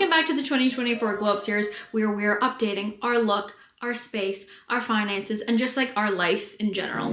Welcome back to the 2024 Glow Up series, where we're updating our look, our space, our finances, and just like our life in general.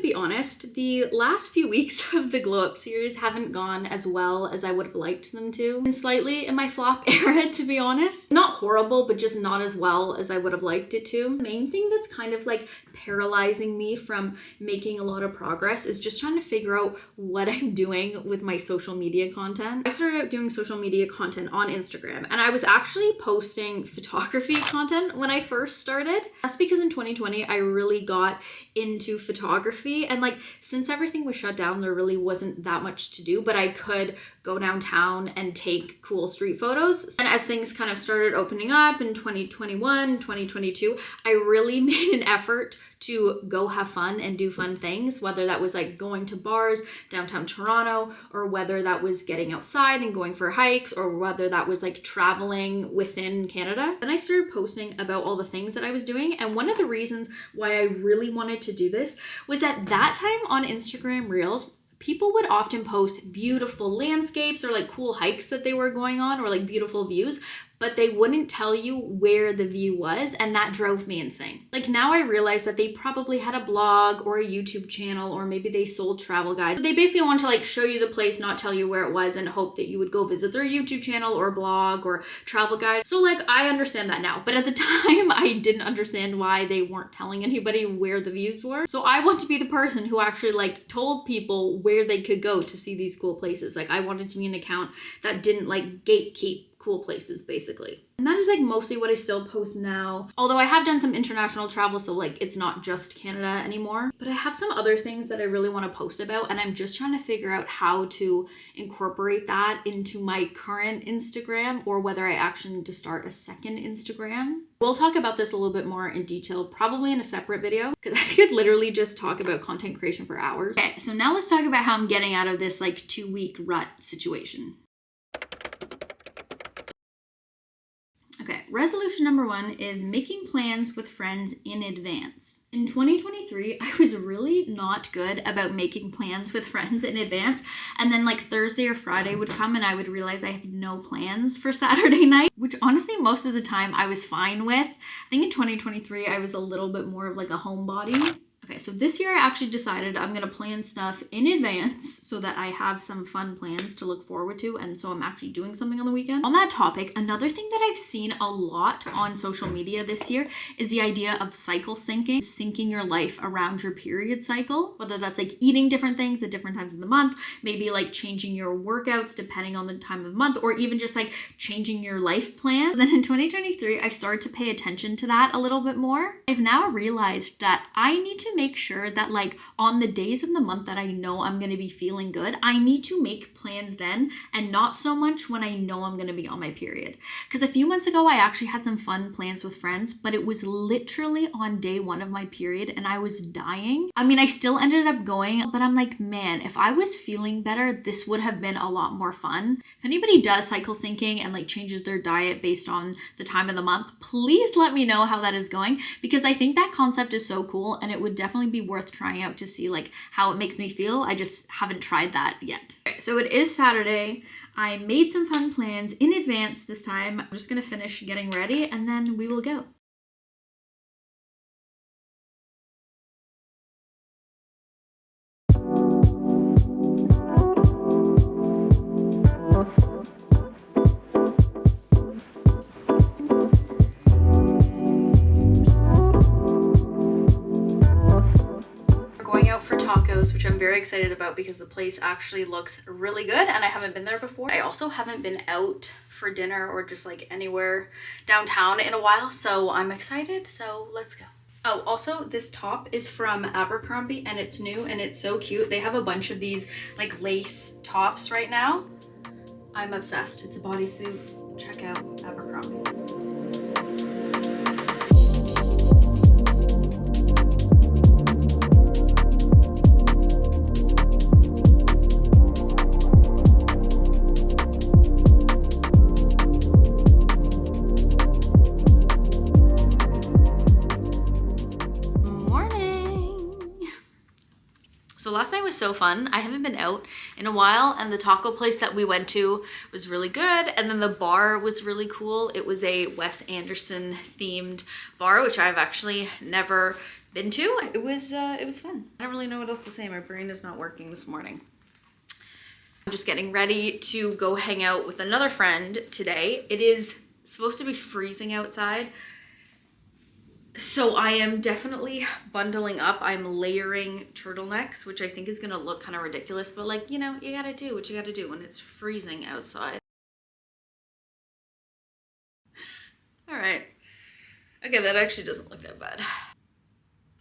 Be honest, the last few weeks of the Glow Up series haven't gone as well as I would have liked them to. And slightly in my flop era, to be honest. Not horrible, but just not as well as I would have liked it to. The main thing that's kind of like paralyzing me from making a lot of progress is just trying to figure out what I'm doing with my social media content. I started out doing social media content on Instagram, and I was actually posting photography content when I first started. That's because in 2020, I really got into photography, and like since everything was shut down, there really wasn't that much to do, but I could go downtown and take cool street photos. And as things kind of started opening up in 2021, 2022, I really made an effort to go have fun and do fun things, whether that was like going to bars downtown Toronto, or whether that was getting outside and going for hikes, or whether that was like traveling within Canada. And I started posting about all the things that I was doing. And one of the reasons why I really wanted to do this was at that time on Instagram Reels, people would often post beautiful landscapes or like cool hikes that they were going on, or like beautiful views, but they wouldn't tell you where the view was, and that drove me insane. Like now I realize that they probably had a blog or a YouTube channel, or maybe they sold travel guides. So they basically want to like show you the place, not tell you where it was, and hope that you would go visit their YouTube channel or blog or travel guide. So like I understand that now, but at the time I didn't understand why they weren't telling anybody where the views were. So I want to be the person who actually like told people where they could go to see these cool places. Like I wanted to be an account that didn't like gatekeep cool places basically. And that is like mostly what I still post now. Although I have done some international travel, so like it's not just Canada anymore. But I have some other things that I really want to post about, and I'm just trying to figure out how to incorporate that into my current Instagram, or whether I actually need to start a second Instagram. We'll talk about this a little bit more in detail, probably in a separate video, because I could literally just talk about content creation for hours. Okay, so now let's talk about how I'm getting out of this like 2-week rut situation. Okay, resolution number 1 is making plans with friends in advance. In 2023, I was really not good about making plans with friends in advance. And then like Thursday or Friday would come and I would realize I have no plans for Saturday night, which honestly, most of the time I was fine with. I think in 2023, I was a little bit more of like a homebody. Okay, so this year I actually decided I'm gonna plan stuff in advance so that I have some fun plans to look forward to, and so I'm actually doing something on the weekend. On that topic, another thing that I've seen a lot on social media this year is the idea of cycle syncing your life around your period cycle, whether that's like eating different things at different times of the month, maybe like changing your workouts depending on the time of the month, or even just like changing your life plan. Then in 2023, I started to pay attention to that a little bit more. I've now realized that I need to make sure that like on the days of the month that I know I'm going to be feeling good, I need to make plans then, and not so much when I know I'm going to be on my period. Because a few months ago, I actually had some fun plans with friends, but it was literally on day 1 of my period and I was dying. I mean, I still ended up going, but I'm like, man, if I was feeling better, this would have been a lot more fun. If anybody does cycle syncing and like changes their diet based on the time of the month, please let me know how that is going, because I think that concept is so cool and it would definitely be worth trying out to see like how it makes me feel. I just haven't tried that yet. Okay, so it is Saturday. I made some fun plans in advance this time. I'm just gonna finish getting ready and then we will go. Which I'm very excited about because the place actually looks really good and I haven't been there before. I also haven't been out for dinner or just like anywhere downtown in a while, so I'm excited, so let's go. Oh, also this top is from Abercrombie and it's new and it's so cute. They have a bunch of these like lace tops right now. I'm obsessed. It's a bodysuit. Check out Abercrombie. So last night was so fun. I haven't been out in a while, and the taco place that we went to was really good. And then the bar was really cool. It was a Wes Anderson themed bar, which I've actually never been to. It was fun. I don't really know what else to say. My brain is not working this morning. I'm just getting ready to go hang out with another friend today. It is supposed to be freezing outside. So I am definitely bundling up. I'm layering turtlenecks, which I think is gonna look kind of ridiculous, but like, you know, you gotta do what you gotta do when it's freezing outside. All right. Okay, that actually doesn't look that bad.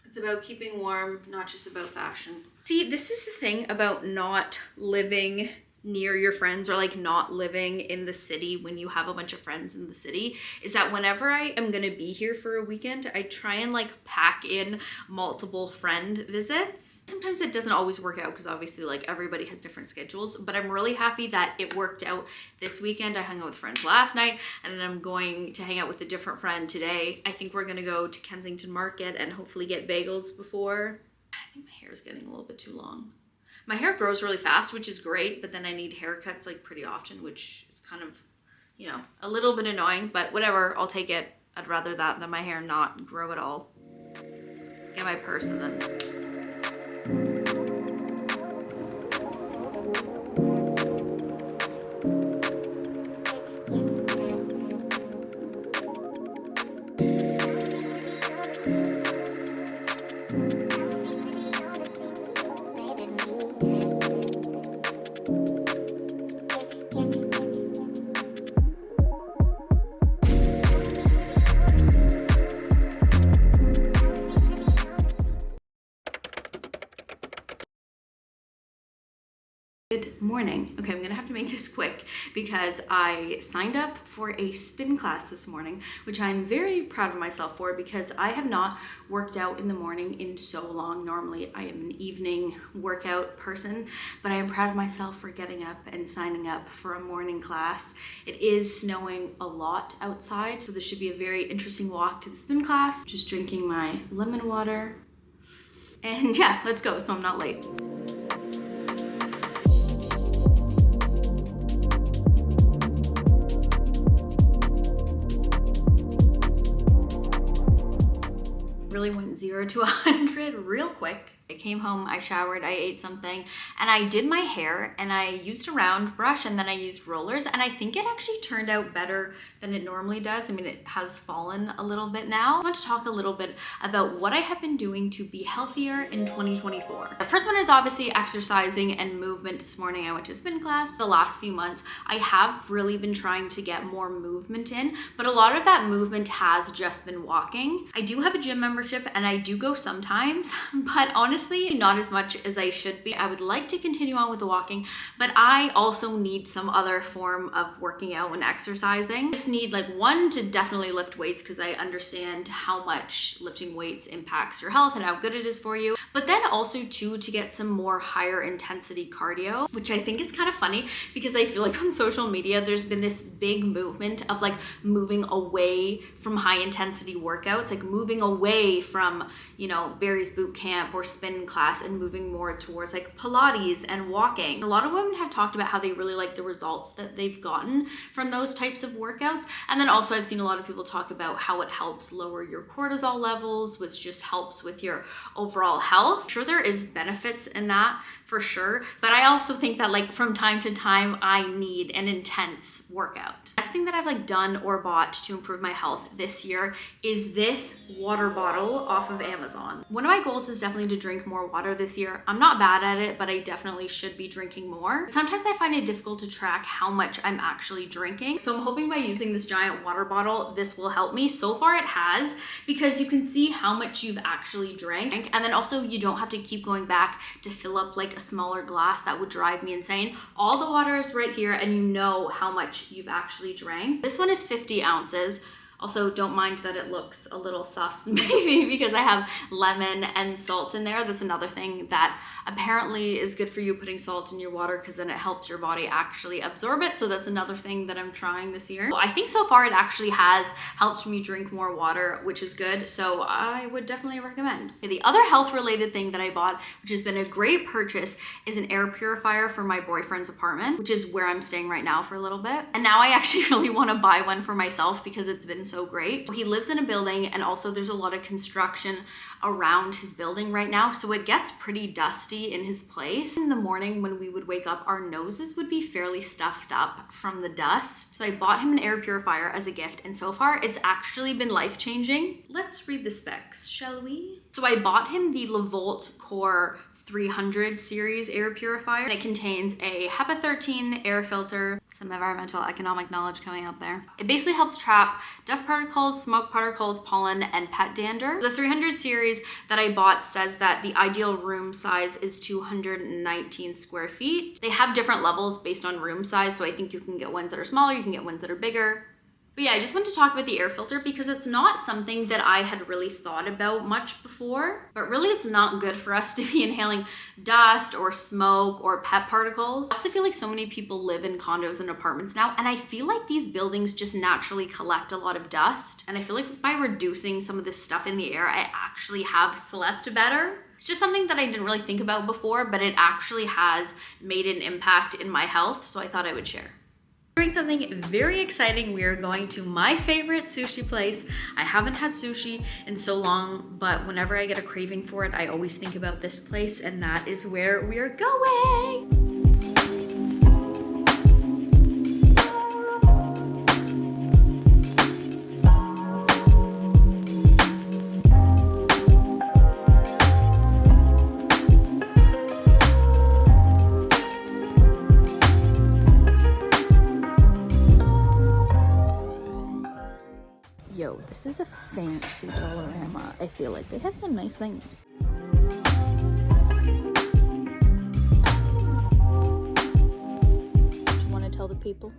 It's about keeping warm, not just about fashion. See, this is the thing about not living near your friends, or like not living in the city when you have a bunch of friends in the city, is that whenever I am gonna be here for a weekend, I try and like pack in multiple friend visits. Sometimes it doesn't always work out because obviously like everybody has different schedules, but I'm really happy that it worked out this weekend. I hung out with friends last night, and then I'm going to hang out with a different friend today. I think we're gonna go to Kensington Market and hopefully get bagels before. I think my hair is getting a little bit too long. My hair grows really fast, which is great, but then I need haircuts like pretty often, which is kind of, you know, a little bit annoying, but whatever, I'll take it. I'd rather that than my hair not grow at all. Get my purse and then. Good morning. Okay, I'm gonna have to make this quick because I signed up for a spin class this morning, which I'm very proud of myself for because I have not worked out in the morning in so long. Normally I am an evening workout person, but I am proud of myself for getting up and signing up for a morning class. It is snowing a lot outside, so this should be a very interesting walk to the spin class. Just drinking my lemon water. And yeah, let's go so I'm not late. Really went 0 to 100 real quick. I came home, I showered, I ate something, and I did my hair, and I used a round brush, and then I used rollers, and I think it actually turned out better than it normally does. I mean, it has fallen a little bit now. I want to talk a little bit about what I have been doing to be healthier in 2024. The first one is obviously exercising and movement. This morning I went to a spin class. The last few months, I have really been trying to get more movement in, but a lot of that movement has just been walking. I do have a gym membership, and I do go sometimes, but honestly, not as much as I should be. I would like to continue on with the walking, but I also need some other form of working out and exercising. I just need like one to definitely lift weights because I understand how much lifting weights impacts your health and how good it is for you. But then also two, to get some more higher intensity cardio, which I think is kind of funny because I feel like on social media, there's been this big movement of like moving away from high intensity workouts, like moving away from, you know, Barry's boot camp or spin class and moving more towards like Pilates and walking. A lot of women have talked about how they really like the results that they've gotten from those types of workouts. And then also I've seen a lot of people talk about how it helps lower your cortisol levels, which just helps with your overall health. Sure, there is benefits in that for sure, but I also think that like from time to time I need an intense workout. Next thing that I've like done or bought to improve my health this year is this water bottle off of Amazon. One of my goals is definitely to drink more water this year. I'm not bad at it, but I definitely should be drinking more. Sometimes I find it difficult to track how much I'm actually drinking. So I'm hoping by using this giant water bottle, this will help me. So far it has, because you can see how much you've actually drank. And then also you don't have to keep going back to fill up like a smaller glass. That would drive me insane. All the water is right here and you know how much you've actually drank. This one is 50 ounces. Also, don't mind that it looks a little sus, maybe because I have lemon and salt in there. That's another thing that apparently is good for you, putting salt in your water, because then it helps your body actually absorb it. So that's another thing that I'm trying this year. I think so far it actually has helped me drink more water, which is good. So I would definitely recommend. Okay, the other health related thing that I bought, which has been a great purchase, is an air purifier for my boyfriend's apartment, which is where I'm staying right now for a little bit. And now I actually really want to buy one for myself because it's been so great. He lives in a building, and also there's a lot of construction around his building right now, so it gets pretty dusty in his place. In the morning when we would wake up, our noses would be fairly stuffed up from the dust. So I bought him an air purifier as a gift, and so far it's actually been life-changing. Let's read the specs, shall we? So I bought him the LeVolt Core 300 series air purifier. It contains a HEPA 13 air filter, some environmental economic knowledge coming up there. It basically helps trap dust particles, smoke particles, pollen, and pet dander. The 300 series that I bought says that the ideal room size is 219 square feet. They have different levels based on room size, so I think you can get ones that are smaller, you can get ones that are bigger. But yeah, I just want to talk about the air filter because it's not something that I had really thought about much before, but really it's not good for us to be inhaling dust or smoke or pet particles. I also feel like so many people live in condos and apartments now, and I feel like these buildings just naturally collect a lot of dust. And I feel like by reducing some of this stuff in the air, I actually have slept better. It's just something that I didn't really think about before, but it actually has made an impact in my health, so I thought I would share. Doing something very exciting. We are going to my favorite sushi place. I haven't had sushi in so long, but whenever I get a craving for it, I always think about this place, and that is where we are going. Yo, this is a fancy Dollarama. I feel like they have some nice things. Do you want to tell the people?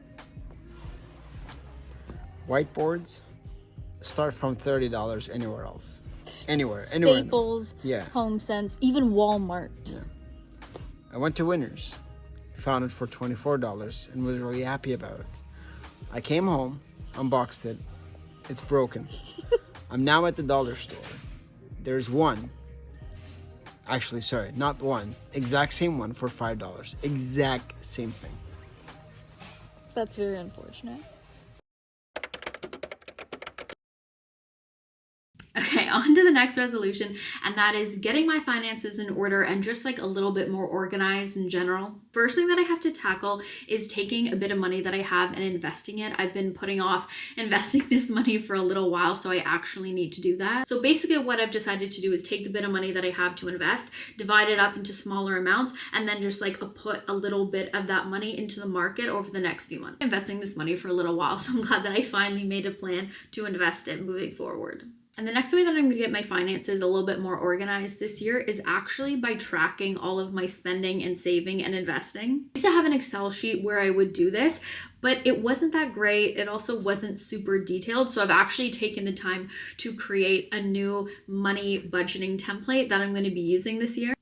Whiteboards start from $30 anywhere else. Anywhere. Staples, Yeah. HomeSense, even Walmart. Yeah. I went to Winners, found it for $24 and was really happy about it. I came home, unboxed it. It's broken. I'm now at the dollar store. There's one. Actually, sorry, not one. Exact same one for $5. Exact same thing. That's very unfortunate. Okay, on to the next resolution, and that is getting my finances in order and just like a little bit more organized in general. First thing that I have to tackle is taking a bit of money that I have and investing it. I've been putting off investing this money for a little while, so I actually need to do that. So basically what I've decided to do is take the bit of money that I have to invest, divide it up into smaller amounts, and then just like put a little bit of that money into the market over the next few months. I'm investing this money for a little while, so I'm glad that I finally made a plan to invest it moving forward. And the next way that I'm going to get my finances a little bit more organized this year is actually by tracking all of my spending and saving and investing. I used to have an Excel sheet where I would do this, but it wasn't that great. It also wasn't super detailed. So I've actually taken the time to create a new money budgeting template that I'm going to be using this year,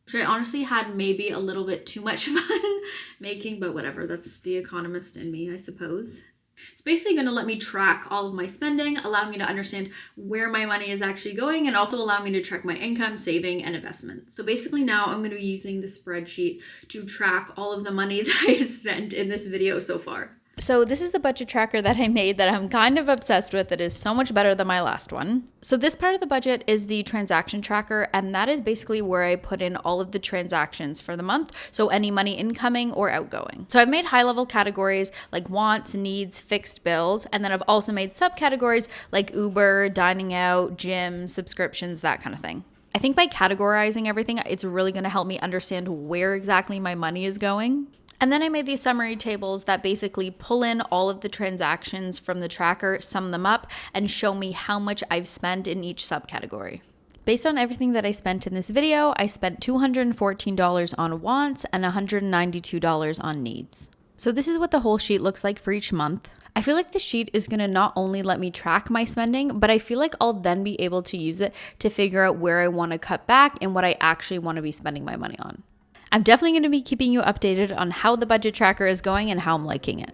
which I honestly had maybe a little bit too much fun making, but whatever. That's the economist in me, I suppose. It's basically going to let me track all of my spending, allow me to understand where my money is actually going, and also allow me to track my income, saving, and investment. So basically now I'm going to be using the spreadsheet to track all of the money that I've spent in this video so far. So this is the budget tracker that I made that I'm kind of obsessed with. It is so much better than my last one. So this part of the budget is the transaction tracker, and that is basically where I put in all of the transactions for the month. So any money incoming or outgoing. So I've made high-level categories like wants, needs, fixed bills, and then I've also made subcategories like Uber, dining out, gym, subscriptions, that kind of thing. I think by categorizing everything, it's really going to help me understand where exactly my money is going. And then I made these summary tables that basically pull in all of the transactions from the tracker, sum them up, and show me how much I've spent in each subcategory. Based on everything that I spent in this video, I spent $214 on wants and $192 on needs. So this is what the whole sheet looks like for each month. I feel like the sheet is going to not only let me track my spending, but I feel like I'll then be able to use it to figure out where I want to cut back and what I actually want to be spending my money on. I'm definitely going to be keeping you updated on how the budget tracker is going and how I'm liking it.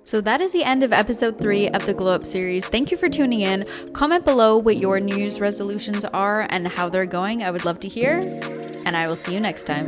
So that is the end of episode 3 of the Glow Up series. Thank you for tuning in. Comment below what your New Year's resolutions are and how they're going. I would love to hear, and I will see you next time.